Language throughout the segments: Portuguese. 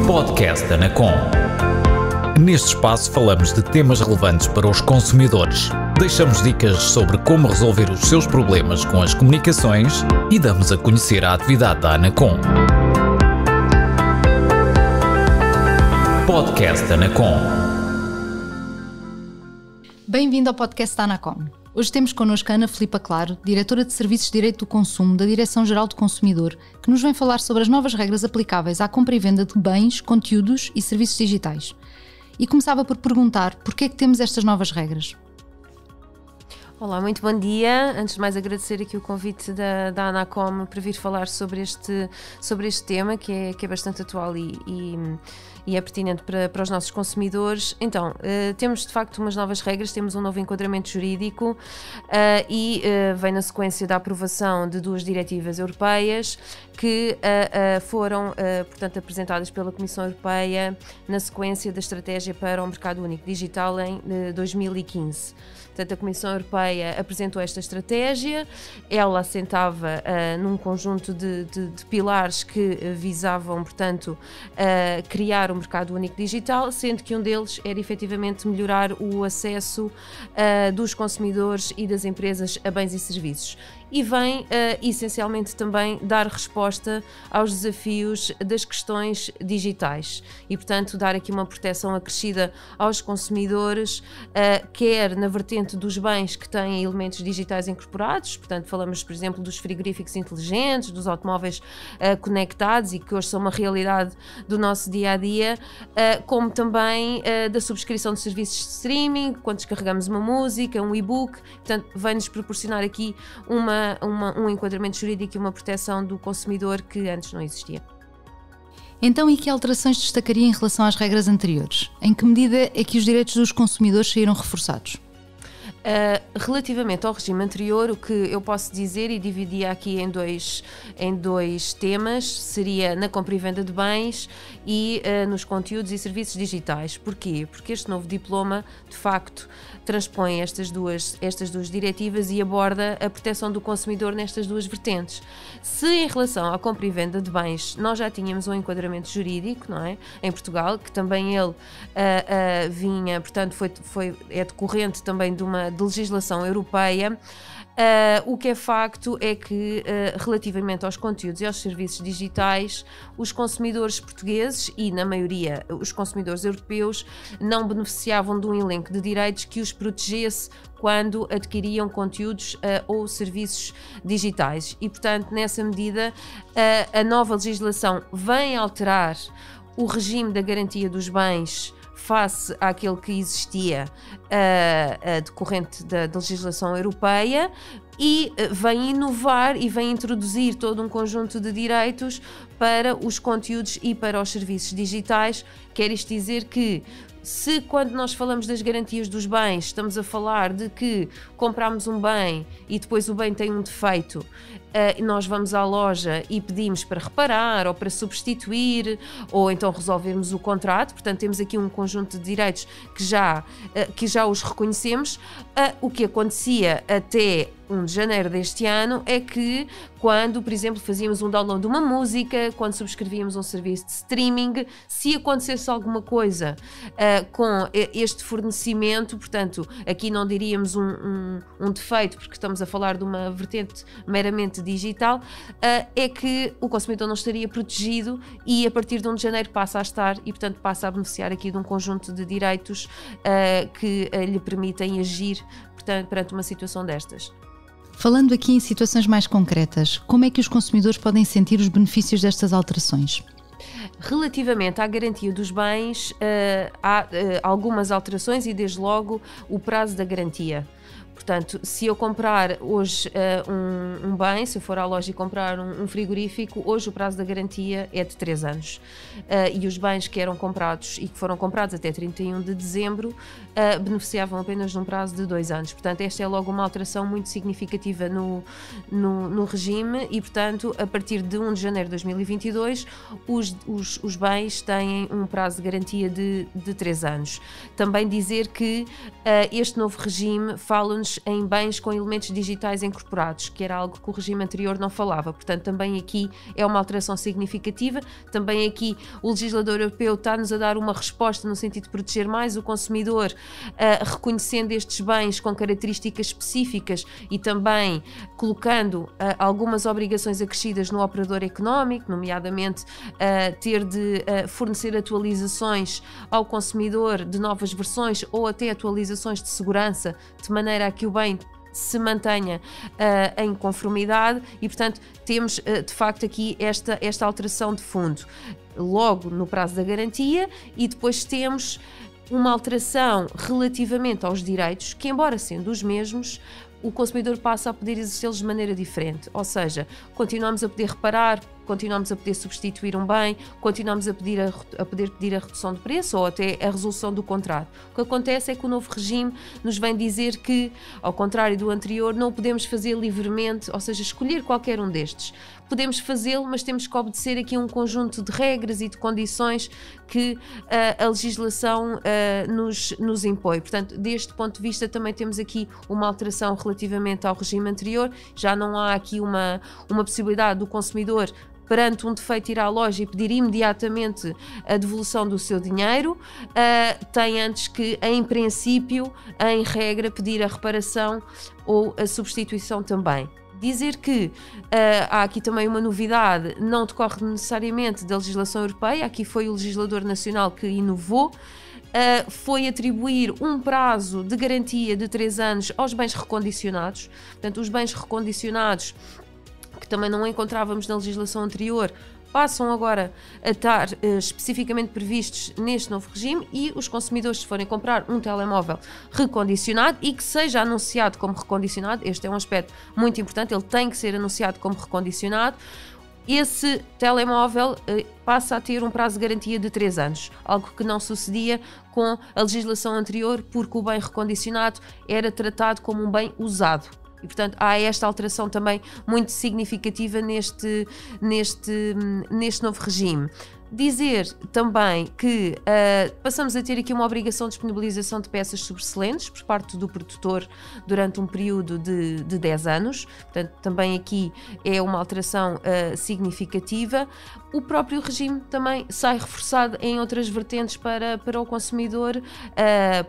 Podcast Anacom. Neste espaço falamos de temas relevantes para os consumidores. Deixamos dicas sobre como resolver os seus problemas com as comunicações e damos a conhecer a atividade da Anacom. Podcast Anacom. Bem-vindo ao podcast da Anacom. Hoje temos connosco a Ana Filipa Claro, Diretora de Serviços de Direito do Consumo da Direção-Geral do Consumidor, que nos vem falar sobre as novas regras aplicáveis à compra e venda de bens, conteúdos e serviços digitais. E começava por perguntar porquê é que temos estas novas regras. Olá, muito bom dia. Antes de mais agradecer aqui o convite da Anacom para vir falar sobre este tema que é bastante atual e é pertinente para os nossos consumidores. Então, temos de facto umas novas regras, temos um novo enquadramento jurídico e vem na sequência da aprovação de duas diretivas europeias que foram, portanto, apresentadas pela Comissão Europeia na sequência da Estratégia para o Mercado Único Digital em 2015. Portanto, a Comissão Europeia apresentou esta estratégia, ela assentava num conjunto de pilares que visavam, portanto, criar o mercado único digital, sendo que um deles era efetivamente melhorar o acesso dos consumidores e das empresas a bens e serviços. E vem, essencialmente, também dar resposta aos desafios das questões digitais e, portanto, dar aqui uma proteção acrescida aos consumidores, quer na vertente dos bens que têm elementos digitais incorporados, portanto, falamos, por exemplo, dos frigoríficos inteligentes, dos automóveis conectados e que hoje são uma realidade do nosso dia-a-dia, como também da subscrição de serviços de streaming, quando descarregamos uma música, um e-book, portanto, vem-nos proporcionar aqui um enquadramento jurídico e uma proteção do consumidor que antes não existia. Então, e que alterações destacaria em relação às regras anteriores? Em que medida é que os direitos dos consumidores saíram reforçados? Relativamente ao regime anterior, o que eu posso dizer, e dividia aqui em dois temas, seria na compra e venda de bens e nos conteúdos e serviços digitais. Porquê? Porque este novo diploma, de facto, transpõe estas duas diretivas e aborda a proteção do consumidor nestas duas vertentes. Se em relação à compra e venda de bens nós já tínhamos um enquadramento jurídico, não é? Em Portugal, que também ele vinha, portanto, é decorrente também de legislação europeia. O que é facto é que, relativamente aos conteúdos e aos serviços digitais, os consumidores portugueses e, na maioria, os consumidores europeus não beneficiavam de um elenco de direitos que os protegesse quando adquiriam conteúdos ou serviços digitais. E, portanto, nessa medida, a nova legislação vem alterar o regime da garantia dos bens face àquele que existia decorrente da legislação europeia e vem inovar e vem introduzir todo um conjunto de direitos para os conteúdos e para os serviços digitais. Quer isto dizer que se quando nós falamos das garantias dos bens estamos a falar de que compramos um bem e depois o bem tem um defeito, nós vamos à loja e pedimos para reparar ou para substituir ou então resolvermos o contrato, portanto temos aqui um conjunto de direitos que já os reconhecemos. O que acontecia até 1 de janeiro deste ano é que quando, por exemplo, fazíamos um download de uma música, quando subscrevíamos um serviço de streaming, se acontecesse alguma coisa com este fornecimento, portanto, aqui não diríamos um defeito, porque estamos a falar de uma vertente meramente digital, é que o consumidor não estaria protegido e a partir de 1 de janeiro passa a estar e, portanto, passa a beneficiar aqui de um conjunto de direitos que lhe permitem agir, portanto, perante uma situação destas. Falando aqui em situações mais concretas, como é que os consumidores podem sentir os benefícios destas alterações? Relativamente à garantia dos bens, há algumas alterações e, desde logo, o prazo da garantia. Portanto, se eu comprar hoje um bem, se eu for à loja e comprar um frigorífico, hoje o prazo da garantia é de 3 anos. E os bens que eram comprados e que foram comprados até 31 de dezembro beneficiavam apenas de um prazo de 2 anos. Portanto, esta é logo uma alteração muito significativa no regime e, portanto, a partir de 1 de janeiro de 2022, os bens têm um prazo de garantia de 3 anos. Também dizer que este novo regime fala-nos anos em bens com elementos digitais incorporados, que era algo que o regime anterior não falava. Portanto, também aqui é uma alteração significativa. Também aqui o legislador europeu está-nos a dar uma resposta no sentido de proteger mais o consumidor, reconhecendo estes bens com características específicas e também colocando algumas obrigações acrescidas no operador económico, nomeadamente ter de fornecer atualizações ao consumidor de novas versões ou até atualizações de segurança, de maneira a que o bem se mantenha em conformidade e, portanto, temos de facto aqui esta alteração de fundo, logo no prazo da garantia, e depois temos uma alteração relativamente aos direitos que, embora sendo os mesmos, o consumidor passa a poder exercê-los de maneira diferente, ou seja, continuamos a poder reparar, continuamos a poder substituir um bem, continuamos a poder pedir a redução de preço ou até a resolução do contrato. O que acontece é que o novo regime nos vem dizer que, ao contrário do anterior, não podemos fazer livremente, ou seja, escolher qualquer um destes. Podemos fazê-lo, mas temos que obedecer aqui a um conjunto de regras e de condições que a legislação nos impõe. Portanto, deste ponto de vista, também temos aqui uma alteração relativamente ao regime anterior. Já não há aqui uma possibilidade do consumidor, perante um defeito, ir à loja e pedir imediatamente a devolução do seu dinheiro. Tem antes que, em princípio, em regra, pedir a reparação ou a substituição também. Dizer que há aqui também uma novidade, não decorre necessariamente da legislação europeia, aqui foi o legislador nacional que inovou, foi atribuir um prazo de garantia de 3 anos aos bens recondicionados. Portanto, os bens recondicionados, que também não encontrávamos na legislação anterior, passam agora a estar especificamente previstos neste novo regime, e os consumidores, se forem comprar um telemóvel recondicionado e que seja anunciado como recondicionado, este é um aspecto muito importante, ele tem que ser anunciado como recondicionado, esse telemóvel passa a ter um prazo de garantia de 3 anos, algo que não sucedia com a legislação anterior, porque o bem recondicionado era tratado como um bem usado. E, portanto, há esta alteração também muito significativa neste novo regime. Dizer também que passamos a ter aqui uma obrigação de disponibilização de peças sobressalentes por parte do produtor durante um período de 10 anos. Portanto, também aqui é uma alteração significativa. O próprio regime também sai reforçado em outras vertentes para o consumidor,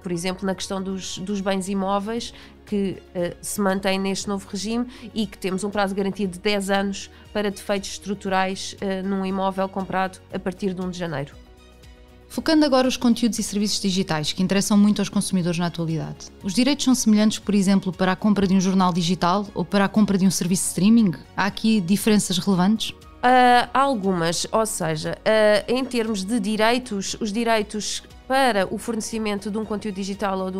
por exemplo, na questão dos bens imóveis, que se mantém neste novo regime e que temos um prazo de garantia de 10 anos para defeitos estruturais num imóvel comprado a partir de 1 de janeiro. Focando agora os conteúdos e serviços digitais que interessam muito aos consumidores na atualidade. Os direitos são semelhantes, por exemplo, para a compra de um jornal digital ou para a compra de um serviço de streaming? Há aqui diferenças relevantes? Há algumas, ou seja, em termos de direitos, os direitos para o fornecimento de um conteúdo digital ou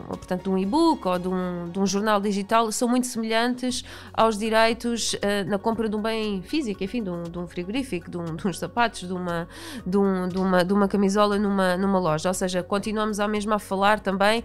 portanto, de um e-book ou de um jornal digital são muito semelhantes aos direitos na compra de um bem físico, enfim, de um frigorífico, de uns sapatos, de uma camisola numa loja. Ou seja, continuamos a mesma a falar também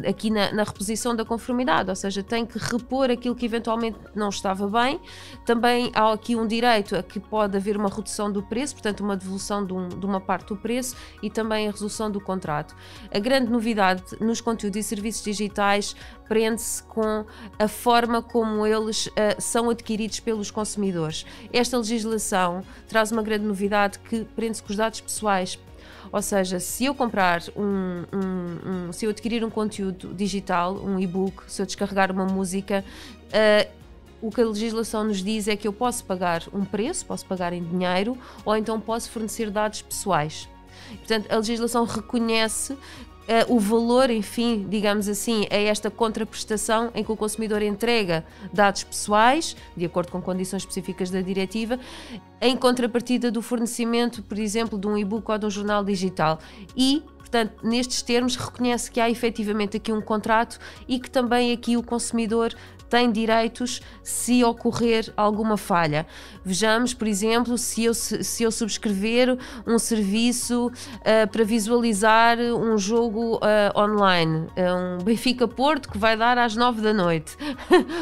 aqui na reposição da conformidade, ou seja, tem que repor aquilo que eventualmente não estava bem. Também há aqui um direito a que pode haver uma redução do preço, portanto uma devolução de uma parte do preço, e também a resolução do contrato. A grande novidade nos conteúdos e serviços digitais prende-se com a forma como eles são adquiridos pelos consumidores. Esta legislação traz uma grande novidade que prende-se com os dados pessoais. Ou seja, se eu comprar se eu adquirir um conteúdo digital, um e-book, se eu descarregar uma música, o que a legislação nos diz é que eu posso pagar um preço, posso pagar em dinheiro, ou então posso fornecer dados pessoais. Portanto, a legislação reconhece o valor, enfim, digamos assim, a esta contraprestação em que o consumidor entrega dados pessoais, de acordo com condições específicas da diretiva, em contrapartida do fornecimento, por exemplo, de um e-book ou de um jornal digital. E, portanto, nestes termos, reconhece que há efetivamente aqui um contrato e que também aqui o consumidor tem direitos se ocorrer alguma falha. Vejamos, por exemplo, se eu subscrever um serviço para visualizar um jogo online, um Benfica-Porto que vai dar às 9 da noite,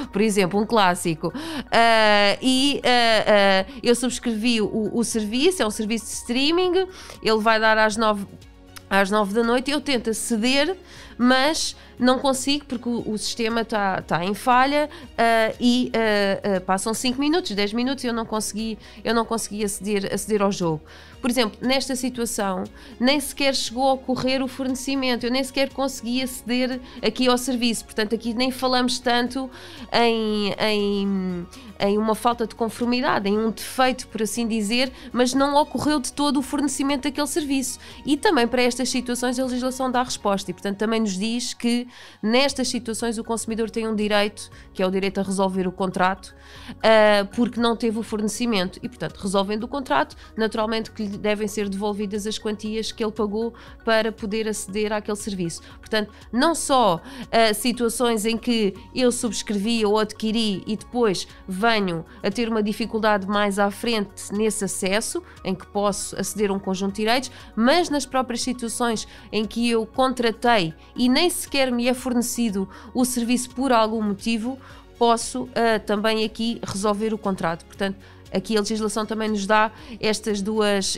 por exemplo, um clássico, eu subscrevi o serviço, é um serviço de streaming, ele vai dar às 9 às 9 da noite, eu tento aceder, mas não consigo porque o sistema está em falha e passam 5 minutos, 10 minutos e eu não consegui aceder ao jogo. Por exemplo, nesta situação, nem sequer chegou a ocorrer o fornecimento, eu nem sequer consegui aceder aqui ao serviço, portanto aqui nem falamos tanto em uma falta de conformidade, em um defeito, por assim dizer, mas não ocorreu de todo o fornecimento daquele serviço. E também para estas situações a legislação dá resposta e, portanto, também nos diz que nestas situações o consumidor tem um direito, que é o direito a resolver o contrato, porque não teve o fornecimento e, portanto, resolvendo o contrato, naturalmente que lhe devem ser devolvidas as quantias que ele pagou para poder aceder àquele serviço. Portanto, não só situações em que eu subscrevi ou adquiri e depois venho a ter uma dificuldade mais à frente nesse acesso, em que posso aceder a um conjunto de direitos, mas nas próprias situações em que eu contratei e nem sequer me é fornecido o serviço por algum motivo, posso também aqui resolver o contrato. Portanto, aqui a legislação também nos dá estas duas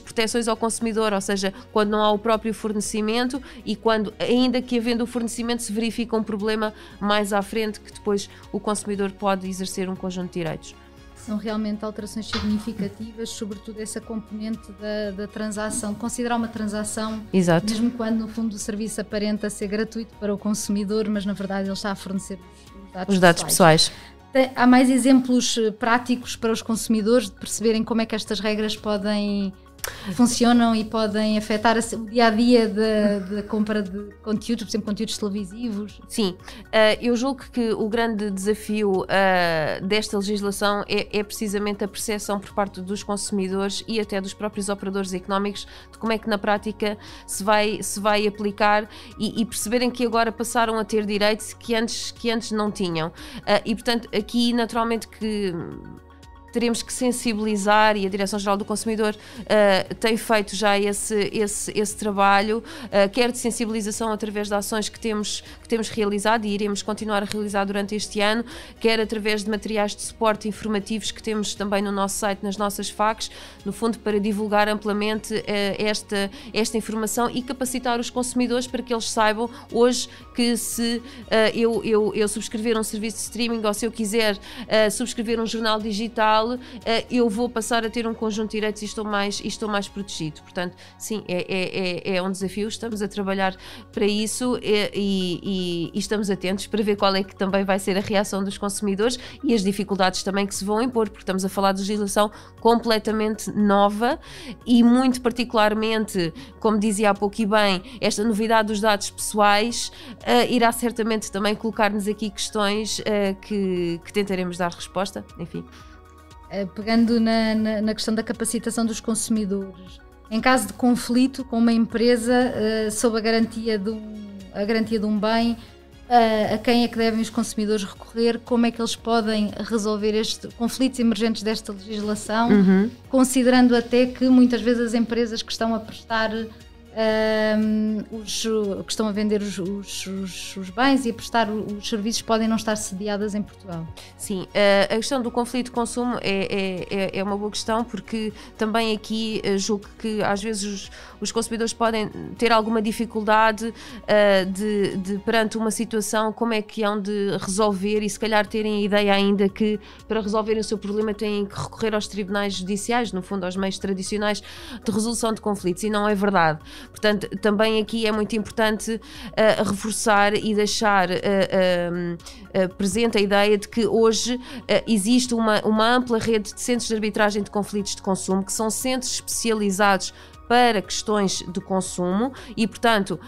proteções ao consumidor, ou seja, quando não há o próprio fornecimento e quando, ainda que havendo o fornecimento, se verifica um problema mais à frente que depois o consumidor pode exercer um conjunto de direitos. São realmente alterações significativas, sobretudo essa componente da transação, considerar uma transação, exato, mesmo quando no fundo o serviço aparenta ser gratuito para o consumidor, mas na verdade ele está a fornecer os dados pessoais. Há mais exemplos práticos para os consumidores de perceberem como é que estas regras funcionam e podem afetar o dia-a-dia da compra de conteúdos, por exemplo, conteúdos televisivos? Sim, eu julgo que o grande desafio desta legislação é precisamente a percepção por parte dos consumidores e até dos próprios operadores económicos de como é que na prática se vai aplicar e perceberem que agora passaram a ter direitos que antes não tinham. E portanto aqui naturalmente que teremos que sensibilizar e a Direção-Geral do Consumidor tem feito já esse trabalho, quer de sensibilização através de ações que temos realizado e iremos continuar a realizar durante este ano, quer através de materiais de suporte informativos que temos também no nosso site, nas nossas FAQs, no fundo para divulgar amplamente esta informação e capacitar os consumidores para que eles saibam hoje que se eu subscrever um serviço de streaming ou se eu quiser subscrever um jornal digital, eu vou passar a ter um conjunto de direitos e estou mais protegido. Portanto, sim, é um desafio, estamos a trabalhar para isso e estamos atentos para ver qual é que também vai ser a reação dos consumidores e as dificuldades também que se vão impor, porque estamos a falar de legislação completamente nova e muito particularmente, como dizia há pouco e bem, esta novidade dos dados pessoais irá certamente também colocar-nos aqui questões que tentaremos dar resposta, enfim. Pegando na questão da capacitação dos consumidores, em caso de conflito com uma empresa sob a garantia de um bem, a quem é que devem os consumidores recorrer? Como é que eles podem resolver estes conflitos emergentes desta legislação, considerando até que muitas vezes as empresas que estão a prestar que estão a vender os bens e a prestar os serviços podem não estar sediadas em Portugal? Sim, a questão do conflito de consumo é uma boa questão, porque também aqui julgo que às vezes os consumidores podem ter alguma dificuldade de perante uma situação, como é que hão de resolver e se calhar terem a ideia ainda que para resolverem o seu problema têm que recorrer aos tribunais judiciais, no fundo aos meios tradicionais de resolução de conflitos, e não é verdade. Portanto, também aqui é muito importante reforçar e deixar presente a ideia de que hoje existe uma ampla rede de centros de arbitragem de conflitos de consumo, que são centros especializados para questões de consumo e, portanto,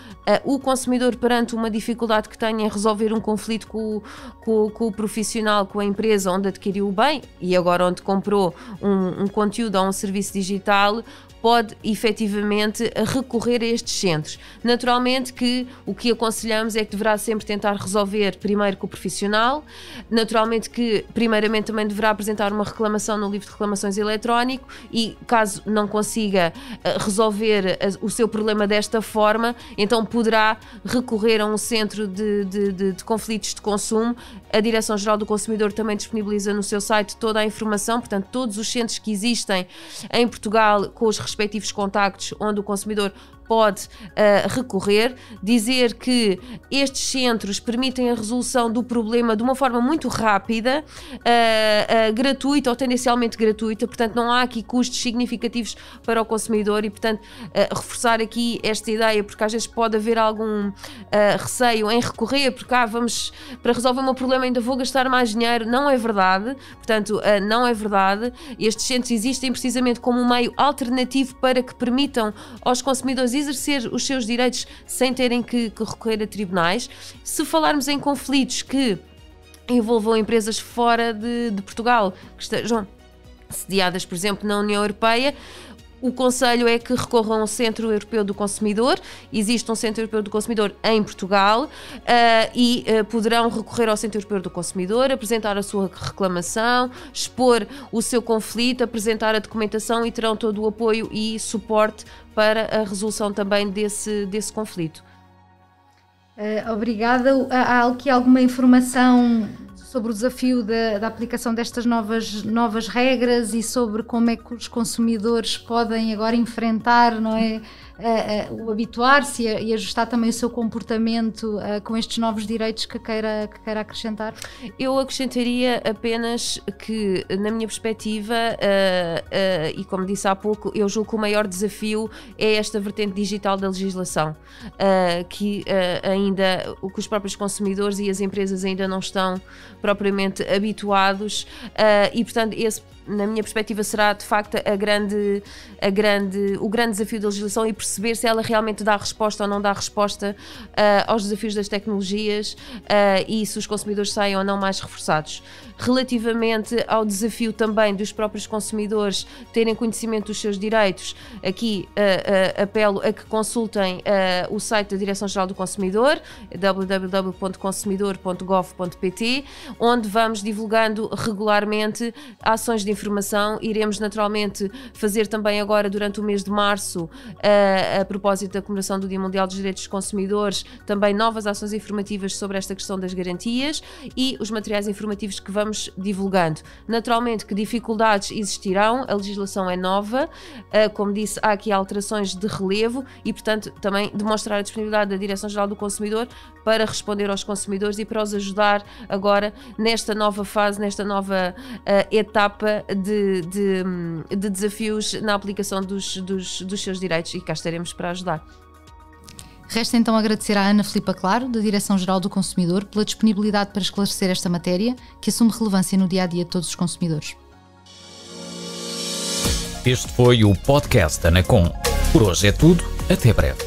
o consumidor perante uma dificuldade que tenha em resolver um conflito com o profissional, com a empresa onde adquiriu o bem e agora onde comprou um conteúdo ou um serviço digital, pode efetivamente recorrer a estes centros. Naturalmente que o que aconselhamos é que deverá sempre tentar resolver primeiro com o profissional, naturalmente que primeiramente também deverá apresentar uma reclamação no livro de reclamações eletrónico e caso não consiga resolver o seu problema desta forma, então poderá recorrer a um centro de conflitos de consumo. A Direção-Geral do Consumidor também disponibiliza no seu site toda a informação, portanto todos os centros que existem em Portugal com os respectivos contactos onde o consumidor pode recorrer, dizer que estes centros permitem a resolução do problema de uma forma muito rápida, gratuita ou tendencialmente gratuita, portanto não há aqui custos significativos para o consumidor e, portanto, reforçar aqui esta ideia, porque às vezes pode haver algum receio em recorrer, porque para resolver o meu problema ainda vou gastar mais dinheiro. Não é verdade, portanto, não é verdade. Estes centros existem precisamente como um meio alternativo para que permitam aos consumidores exercer os seus direitos sem terem que recorrer a tribunais. Se falarmos em conflitos que envolvam empresas fora de Portugal, que estejam sediadas, por exemplo, na União Europeia, o conselho é que recorram ao Centro Europeu do Consumidor. Existe um Centro Europeu do Consumidor em Portugal e poderão recorrer ao Centro Europeu do Consumidor, apresentar a sua reclamação, expor o seu conflito, apresentar a documentação e terão todo o apoio e suporte para a resolução também desse conflito. Obrigada. Há aqui alguma informação sobre o desafio da aplicação destas novas regras e sobre como é que os consumidores podem agora enfrentar, não é, o habituar-se e ajustar também o seu comportamento com estes novos direitos que queira acrescentar? Eu acrescentaria apenas que, na minha perspectiva, e como disse há pouco, eu julgo que o maior desafio é esta vertente digital da legislação, que ainda que os próprios consumidores e as empresas ainda não estão propriamente habituados, e portanto esse, na minha perspectiva, será de facto o grande desafio da legislação, e perceber se ela realmente dá resposta ou não dá resposta aos desafios das tecnologias, e se os consumidores saem ou não mais reforçados. Relativamente ao desafio também dos próprios consumidores terem conhecimento dos seus direitos, aqui apelo a que consultem o site da Direção-Geral do Consumidor, www.consumidor.gov.pt, onde vamos divulgando regularmente ações de informação. Iremos naturalmente fazer também agora, durante o mês de março, a propósito da comemoração do Dia Mundial dos Direitos dos Consumidores, também novas ações informativas sobre esta questão das garantias e os materiais informativos que vamos divulgando. Naturalmente que dificuldades existirão, a legislação é nova, como disse, há aqui alterações de relevo e, portanto, também demonstrar a disponibilidade da Direção-Geral do Consumidor para responder aos consumidores e para os ajudar agora nesta nova fase, nesta nova etapa de desafios na aplicação dos seus direitos, e cá estaremos para ajudar. Resta então agradecer à Ana Filipa Claro, da Direção-Geral do Consumidor, pela disponibilidade para esclarecer esta matéria, que assume relevância no dia-a-dia de todos os consumidores. Este foi o podcast Anacom. Por hoje é tudo, até breve.